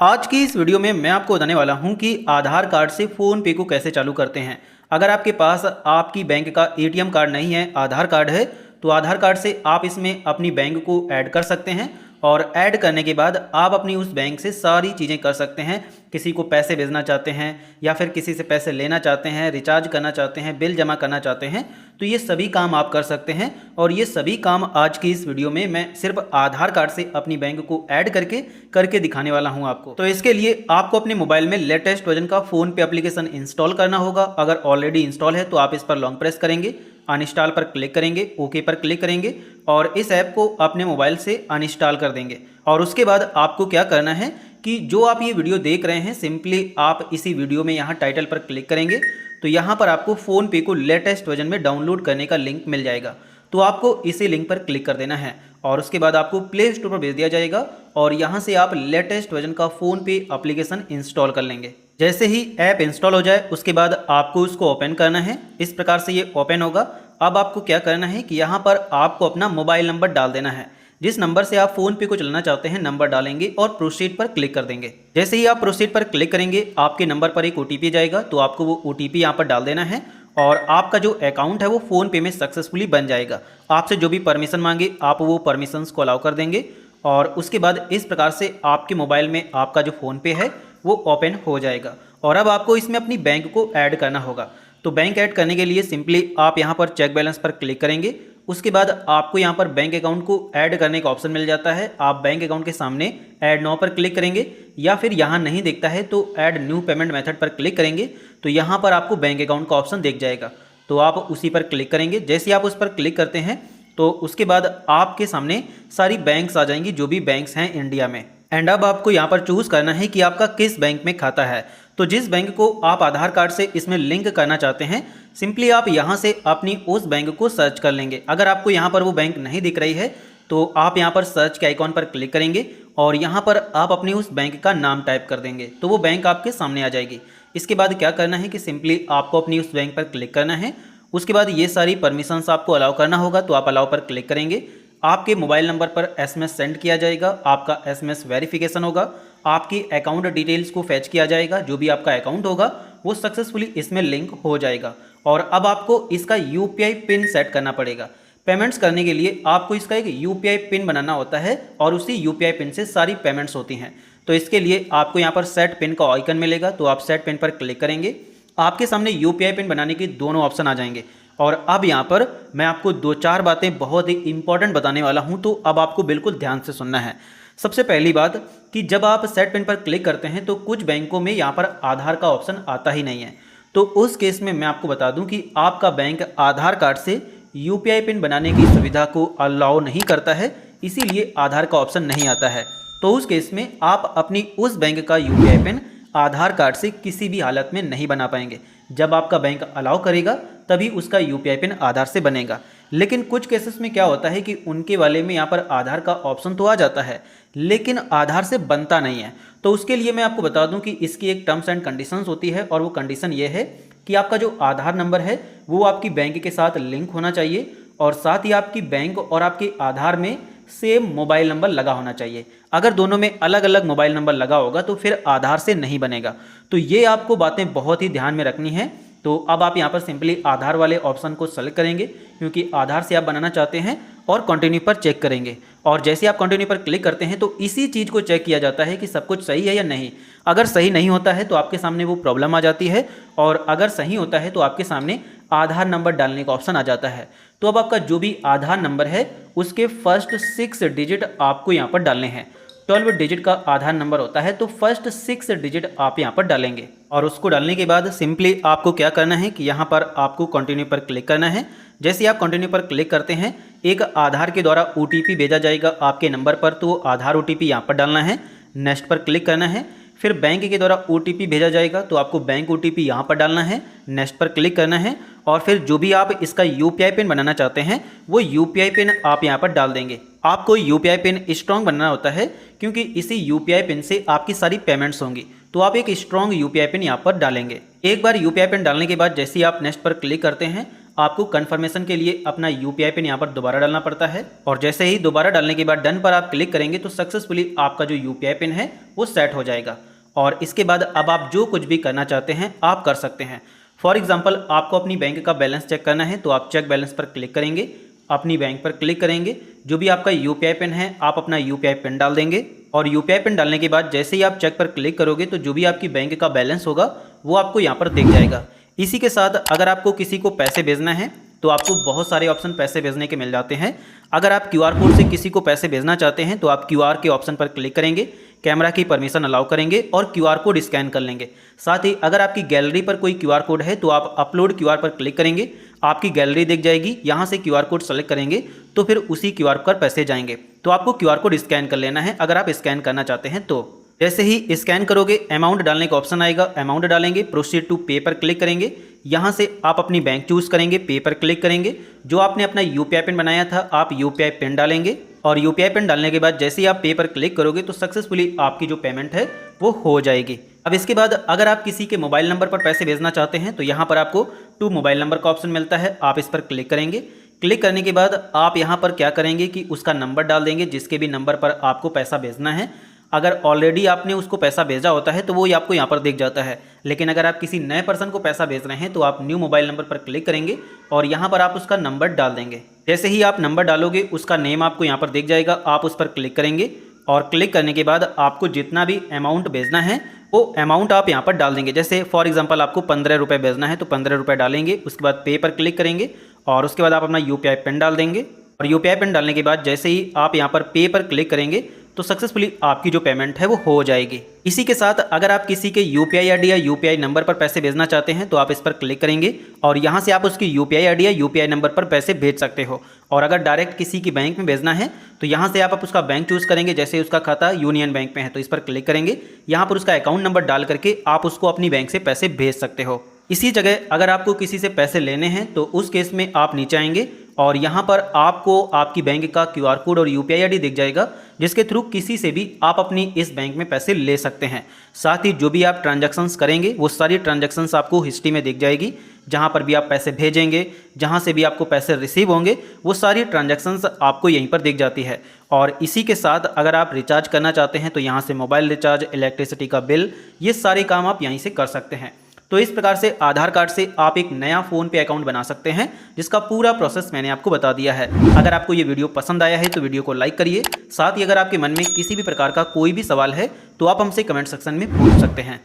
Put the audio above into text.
आज की इस वीडियो में मैं आपको बताने वाला हूं कि आधार कार्ड से फ़ोन पे को कैसे चालू करते हैं। अगर आपके पास आपकी बैंक का एटीएम कार्ड नहीं है, आधार कार्ड है, तो आधार कार्ड से आप इसमें अपनी बैंक को ऐड कर सकते हैं और ऐड करने के बाद आप अपनी उस बैंक से सारी चीज़ें कर सकते हैं। किसी को पैसे भेजना चाहते हैं या फिर किसी से पैसे लेना चाहते हैं, रिचार्ज करना चाहते हैं, बिल जमा करना चाहते हैं, तो ये सभी काम आप कर सकते हैं। और ये सभी काम आज की इस वीडियो में मैं सिर्फ आधार कार्ड से अपनी बैंक को ऐड करके दिखाने वाला हूं आपको। तो इसके लिए आपको अपने मोबाइल में लेटेस्ट वर्जन का फ़ोन पे एप्लीकेशन इंस्टॉल करना होगा। अगर ऑलरेडी इंस्टॉल है तो आप इस पर लॉन्ग प्रेस करेंगे, अनइंस्टॉल पर क्लिक करेंगे, ओके पर क्लिक करेंगे और इस ऐप को अपने मोबाइल से अनइंस्टॉल कर देंगे। और उसके बाद आपको क्या करना है कि जो आप ये वीडियो देख रहे हैं, सिंपली आप इसी वीडियो में यहाँ टाइटल पर क्लिक करेंगे तो यहाँ पर आपको फ़ोन पे को लेटेस्ट वर्जन में डाउनलोड करने का लिंक मिल जाएगा। तो आपको इसी लिंक पर क्लिक कर देना है और उसके बाद आपको प्ले स्टोर पर भेज दिया जाएगा और यहाँ से आप लेटेस्ट वर्जन का फ़ोन पे एप्लीकेशन इंस्टॉल कर लेंगे। जैसे ही ऐप इंस्टॉल हो जाए उसके बाद आपको उसको ओपन करना है। इस प्रकार से ये ओपन होगा। अब आपको क्या करना है कि यहाँ पर आपको अपना मोबाइल नंबर डाल देना है। जिस नंबर से आप फ़ोन पे को चलाना चाहते हैं नंबर डालेंगे और प्रोसीड पर क्लिक कर देंगे। जैसे ही आप प्रोसीड पर क्लिक करेंगे आपके नंबर पर एक ओटीपी जाएगा, तो आपको वो ओटीपी यहाँ पर डाल देना है और आपका जो अकाउंट है वो फ़ोन पे में सक्सेसफुली बन जाएगा। आपसे जो भी परमिशन मांगे आप वो परमिशंस को अलाउ कर देंगे और उसके बाद इस प्रकार से आपके मोबाइल में आपका जो फ़ोन पे है वो ओपन हो जाएगा। और अब आपको इसमें अपनी बैंक को ऐड करना होगा। तो बैंक ऐड करने के लिए सिंपली आप यहाँ पर चेक बैलेंस पर क्लिक करेंगे। उसके बाद आपको यहाँ पर बैंक अकाउंट को ऐड करने का ऑप्शन मिल जाता है। आप बैंक अकाउंट के सामने ऐड नाउ पर क्लिक करेंगे या फिर यहाँ नहीं दिखता है तो ऐड न्यू पेमेंट मेथड पर क्लिक करेंगे तो यहाँ पर आपको बैंक अकाउंट का ऑप्शन दिख जाएगा। तो आप उसी पर क्लिक करेंगे। जैसे ही आप उस पर क्लिक करते हैं तो उसके बाद आपके सामने सारी बैंक्स आ जाएंगी, जो भी बैंक्स हैं इंडिया में। एंड अब आपको यहाँ पर चूज़ करना है कि आपका किस बैंक में खाता है। तो जिस बैंक को आप आधार कार्ड से इसमें लिंक करना चाहते हैं, सिंपली आप यहाँ से अपनी उस बैंक को सर्च कर लेंगे। अगर आपको यहाँ पर वो बैंक नहीं दिख रही है तो आप यहाँ पर सर्च के आइकॉन पर क्लिक करेंगे और यहाँ पर आप अपनी उस बैंक का नाम टाइप कर देंगे तो वो बैंक आपके सामने आ जाएगी। इसके बाद क्या करना है कि सिंपली आपको अपनी उस बैंक पर क्लिक करना है। उसके बाद ये सारी परमिशंस आपको अलाउ करना होगा, तो आप अलाउ पर क्लिक करेंगे। आपके मोबाइल नंबर पर एसएमएस सेंड किया जाएगा, आपका एसएमएस वेरिफिकेशन होगा, आपकी अकाउंट डिटेल्स को फैच किया जाएगा। जो भी आपका अकाउंट होगा वो सक्सेसफुली इसमें लिंक हो जाएगा। और अब आपको इसका यूपीआई पिन सेट करना पड़ेगा। पेमेंट्स करने के लिए आपको इसका एक यूपीआई पिन बनाना होता है और उसी यूपीआई पिन से सारी पेमेंट्स होती हैं। तो इसके लिए आपको यहाँ पर सेट पिन का आइकन मिलेगा, तो आप सेट पिन पर क्लिक करेंगे। आपके सामने यूपीआई पिन बनाने के दोनों ऑप्शन आ जाएंगे। और अब यहाँ पर मैं आपको दो चार बातें बहुत ही इंपॉर्टेंट बताने वाला हूँ, तो अब आपको बिल्कुल ध्यान से सुनना है। सबसे पहली बात कि जब आप सेट पिन पर क्लिक करते हैं तो कुछ बैंकों में यहाँ पर आधार का ऑप्शन आता ही नहीं है। तो उस केस में मैं आपको बता दूं कि आपका बैंक आधार कार्ड से यूपीआई पिन बनाने की सुविधा को अलाउ नहीं करता है, इसीलिए आधार का ऑप्शन नहीं आता है। तो उस केस में आप अपनी उस बैंक का यूपीआई पिन आधार कार्ड से किसी भी हालत में नहीं बना पाएंगे। जब आपका बैंक अलाउ करेगा तभी उसका यूपीआई पिन आधार से बनेगा। लेकिन कुछ केसेस में क्या होता है कि उनके वाले में यहाँ पर आधार का ऑप्शन तो आ जाता है लेकिन आधार से बनता नहीं है। तो उसके लिए मैं आपको बता दूं कि इसकी एक टर्म्स एंड कंडीशंस होती है और वो कंडीशन ये है कि आपका जो आधार नंबर है वो आपकी बैंक के साथ लिंक होना चाहिए और साथ ही आपकी बैंक और आपके आधार में सेम मोबाइल नंबर लगा होना चाहिए। अगर दोनों में अलग अलग मोबाइल नंबर लगा होगा तो फिर आधार से नहीं बनेगा। तो ये आपको बातें बहुत ही ध्यान में रखनी है। तो अब आप यहाँ पर सिंपली आधार वाले ऑप्शन को सेलेक्ट करेंगे क्योंकि आधार से आप बनाना चाहते हैं और कंटिन्यू पर चेक करेंगे। और जैसे आप कंटिन्यू पर क्लिक करते हैं तो इसी चीज़ को चेक किया जाता है कि सब कुछ सही है या नहीं। अगर सही नहीं होता है तो आपके सामने वो प्रॉब्लम आ जाती है और अगर सही होता है तो आपके सामने आधार नंबर डालने का ऑप्शन आ जाता है। तो अब आपका जो भी आधार नंबर है उसके फर्स्ट 6 डिजिट आपको यहाँ पर डालने हैं। 12 डिजिट का आधार नंबर होता है तो फर्स्ट 6 डिजिट आप यहाँ पर डालेंगे और उसको डालने के बाद सिंपली आपको क्या करना है कि यहाँ पर आपको कंटिन्यू पर क्लिक करना है। जैसे आप कंटिन्यू पर क्लिक करते हैं एक आधार के द्वारा ओटीपी भेजा जाएगा आपके नंबर पर, तो आधार ओटीपी यहाँ पर डालना है। नेक्स्ट पर क्लिक करना है। फिर बैंक के द्वारा ओटीपी भेजा जाएगा तो आपको बैंक ओटीपी यहाँ पर डालना है। नेक्स्ट पर क्लिक करना है और फिर जो भी आप इसका यूपीआई पिन बनाना चाहते हैं वो यूपीआई पिन आप यहाँ पर डाल देंगे। आपको यूपीआई पिन स्ट्रॉन्ग बनाना होता है क्योंकि इसी यूपीआई पिन से आपकी सारी पेमेंट्स होंगी। तो आप एक स्ट्रॉन्ग यूपीआई पिन यहाँ पर डालेंगे। एक बार यूपीआई पिन डालने के बाद जैसे ही आप नेक्स्ट पर क्लिक करते हैं आपको कंफर्मेशन के लिए अपना यूपीआई पिन यहाँ पर दोबारा डालना पड़ता है। और जैसे ही दोबारा डालने के बाद डन पर आप क्लिक करेंगे तो सक्सेसफुली आपका जो यूपीआई पिन है वो सेट हो जाएगा। और इसके बाद अब आप जो कुछ भी करना चाहते हैं आप कर सकते हैं। फॉर एग्जाम्पल आपको अपनी बैंक का बैलेंस चेक करना है तो आप चेक बैलेंस पर क्लिक करेंगे, अपनी बैंक पर क्लिक करेंगे, जो भी आपका यूपीआई पिन है आप अपना यूपीआई पिन डाल देंगे। और यूपीआई पिन डालने के बाद जैसे ही आप चेक पर क्लिक करोगे तो जो भी आपकी बैंक का बैलेंस होगा वो आपको यहाँ पर दिख जाएगा। इसी के साथ अगर आपको किसी को पैसे भेजना है तो आपको बहुत सारे ऑप्शन पैसे भेजने के मिल जाते हैं। अगर आप क्यूआर कोड से किसी को पैसे भेजना चाहते हैं तो आप क्यूआर के ऑप्शन पर क्लिक करेंगे, कैमरा की परमिशन अलाउ करेंगे और क्यूआर कोड स्कैन कर लेंगे। साथ ही अगर आपकी गैलरी पर कोई क्यूआर कोड है तो आप अपलोड क्यूआर पर क्लिक करेंगे, आपकी गैलरी दिख जाएगी, यहाँ से क्यूआर कोड सेलेक्ट करेंगे तो फिर उसी क्यूआर पर पैसे जाएंगे। तो आपको क्यूआर कोड स्कैन कर लेना है अगर आप स्कैन करना चाहते हैं तो। जैसे ही स्कैन करोगे अमाउंट डालने का ऑप्शन आएगा, अमाउंट डालेंगे, प्रोसीड टू पे पर क्लिक करेंगे, यहाँ से आप अपनी बैंक चूज करेंगे, पे पर क्लिक करेंगे, जो आपने अपना यूपीआई पिन बनाया था आप यूपीआई पिन डालेंगे। और यूपीआई पिन डालने के बाद जैसे ही आप पे पर क्लिक करोगे तो सक्सेसफुली आपकी जो पेमेंट है वो हो जाएगी। अब इसके बाद अगर आप किसी के मोबाइल नंबर पर पैसे भेजना चाहते हैं तो यहाँ पर आपको टू मोबाइल नंबर का ऑप्शन मिलता है, आप इस पर क्लिक करेंगे। क्लिक करने के बाद आप यहाँ पर क्या करेंगे कि उसका नंबर डाल देंगे जिसके भी नंबर पर आपको पैसा भेजना है। अगर ऑलरेडी आपने उसको पैसा भेजा होता है तो वो आपको यहाँ पर दिख जाता है, लेकिन अगर आप किसी नए पर्सन को पैसा भेज रहे हैं तो आप न्यू मोबाइल नंबर पर क्लिक करेंगे और यहाँ पर आप उसका नंबर डाल देंगे। जैसे ही आप नंबर डालोगे उसका नेम आपको यहाँ पर दिख जाएगा, आप उस पर क्लिक करेंगे और क्लिक करने के बाद आपको जितना भी अमाउंट भेजना है वो अमाउंट आप यहाँ पर डाल देंगे। जैसे फॉर एग्जांपल आपको 15 रुपये भेजना है तो 15 रुपये डालेंगे, उसके बाद पे पर क्लिक करेंगे और उसके बाद आप अपना यूपीआई पिन डाल देंगे। और यूपीआई पिन डालने के बाद जैसे ही आप यहाँ पर पे पर क्लिक करेंगे तो सक्सेसफुली आपकी जो पेमेंट है वो हो जाएगी। इसी के साथ अगर आप किसी के यूपीआई आईडी या यूपीआई नंबर पर पैसे भेजना चाहते हैं तो आप इस पर क्लिक करेंगे और यहाँ से आप उसकी यूपीआई आईडी या यूपीआई नंबर पर पैसे भेज सकते हो। और अगर डायरेक्ट किसी की बैंक में भेजना है तो यहाँ से आप उसका बैंक चूज करेंगे, जैसे उसका खाता यूनियन बैंक में है तो इस पर क्लिक करेंगे, यहाँ पर उसका अकाउंट नंबर डाल करके आप उसको अपनी बैंक से पैसे भेज सकते हो। इसी जगह अगर आपको किसी से पैसे लेने हैं तो उस केस में आप नीचे आएंगे और यहाँ पर आपको आपकी बैंक का क्यूआर कोड और यूपीआई आईडी दिख जाएगा, जिसके थ्रू किसी से भी आप अपनी इस बैंक में पैसे ले सकते हैं। साथ ही जो भी आप ट्रांजैक्शंस करेंगे वो सारी ट्रांजैक्शंस आपको हिस्ट्री में दिख जाएगी। जहाँ पर भी आप पैसे भेजेंगे, जहाँ से भी आपको पैसे रिसीव होंगे वो सारी ट्रांजैक्शंस आपको यहीं पर दिख जाती है। और इसी के साथ अगर आप रिचार्ज करना चाहते हैं तो यहाँ से मोबाइल रिचार्ज, इलेक्ट्रिसिटी का बिल, ये सारे काम आप यहीं से कर सकते हैं। तो इस प्रकार से आधार कार्ड से आप एक नया फ़ोन पे अकाउंट बना सकते हैं, जिसका पूरा प्रोसेस मैंने आपको बता दिया है। अगर आपको ये वीडियो पसंद आया है तो वीडियो को लाइक करिए। साथ ही अगर आपके मन में किसी भी प्रकार का कोई भी सवाल है तो आप हमसे कमेंट सेक्शन में पूछ सकते हैं।